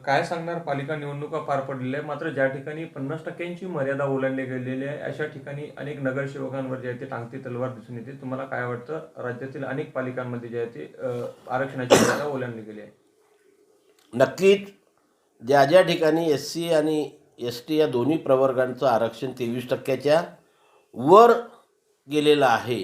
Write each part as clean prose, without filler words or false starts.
काय सांगणार पालिका निवडणुका पार पडलेल्या आहे, मात्र ज्या ठिकाणी 50% मर्यादा ओलांडली गेलेली आहे अशा ठिकाणी अनेक नगरसेवकांवर जे आहे ते टांगती तलवार दिसून येते. तुम्हाला काय वाटतं? राज्यातील अनेक पालिकांमध्ये जे आहे ते आरक्षणाची मर्यादा ओलांडली गेली आहे. नक्कीच ज्या ज्या ठिकाणी SC आणि ST या दोन्ही प्रवर्गांचं आरक्षण 23%च्या वर गेलेलं आहे,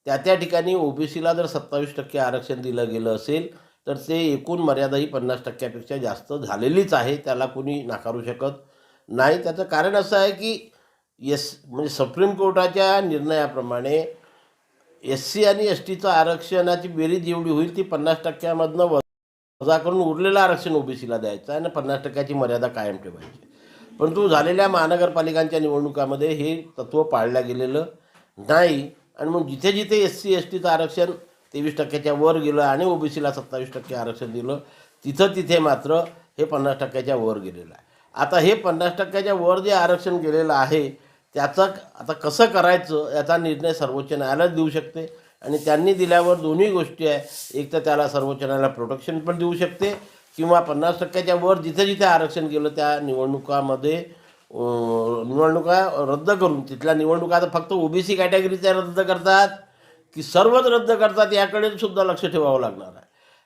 त्या ठिकाणी OBCला जर 27% आरक्षण दिलं गेलं असेल तर ते एकूण मर्यादा ही 50%पेक्षा जास्त झालेलीच आहे. त्याला कोणी नाकारू शकत नाही. त्याचं कारण असं आहे की म्हणजे सुप्रीम कोर्टाच्या निर्णयाप्रमाणे SC आणि STचं आरक्षणाची बेरीज जेवढी होईल ती 50%मधनं वजा करून उरलेलं आरक्षण OBCला द्यायचं आणि 50%ची मर्यादा कायम ठेवायची. परंतु झालेल्या महानगरपालिकांच्या निवडणुकामध्ये हे तत्त्व पाळलं गेलेलं नाही आणि मग जिथे जिथे SC STचं आरक्षण 23%च्या वर गेलं आणि OBCला 27% आरक्षण दिलं, तिथे मात्र हे 50%च्या वर गेलेलं आहे. आता हे 50%च्या वर जे आरक्षण गेलेलं आहे त्याचं आता कसं करायचं याचा निर्णय सर्वोच्च न्यायालयात देऊ शकते आणि त्यांनी दिल्यावर दोन्ही गोष्टी आहे. एक तर त्याला सर्वोच्च न्यायालय प्रोटेक्शन पण देऊ शकते किंवा 50%च्या वर जिथे जिथे आरक्षण गेलं त्या निवडणुका रद्द करून तिथल्या निवडणुका आता फक्त OBC कॅटेगरीच्या रद्द करतात की सर्वच रद्द करतात याकडे सुद्धा लक्ष ठेवावं लागणार आहे.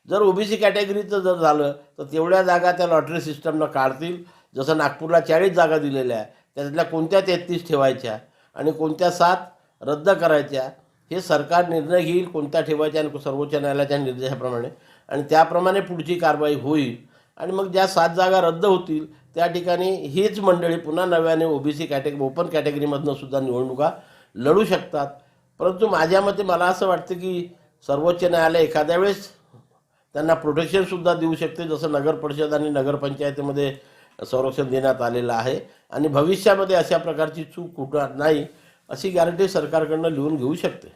जर OBC कॅटेगरीचं जर झालं तर तेवढ्या जागा त्या लॉटरी सिस्टमनं काढतील. जसं नागपूरला 40 जागा दिलेल्या आहे त्यातल्या कोणत्या 33 ठेवायच्या आणि कोणत्या 7 रद्द करायच्या हे सरकार निर्णय घेईल कोणत्या ठेवायच्या आणि सर्वोच्च न्यायालयाच्या निर्देशाप्रमाणे आणि त्याप्रमाणे पुढची कारवाई होईल आणि मग ज्या 7 जागा रद्द होतील त्या ठिकाणी हीच मंडळी पुन्हा नव्याने OBC ओपन कॅटेगरीमधनं सुद्धा निवडणुका लढू शकतात. परंतु माझ्या मते मला असं वाटतं की सर्वोच्च न्यायालय एखाद्या वेळेस त्यांना प्रोटेक्शनसुद्धा देऊ शकते, जसं नगर परिषद आणि नगरपंचायतीमध्ये संरक्षण देण्यात आलेलं आहे आणि भविष्यामध्ये अशा प्रकारची चूक होणार नाही अशी गॅरंटी सरकारकडनं लिहून घेऊ शकते.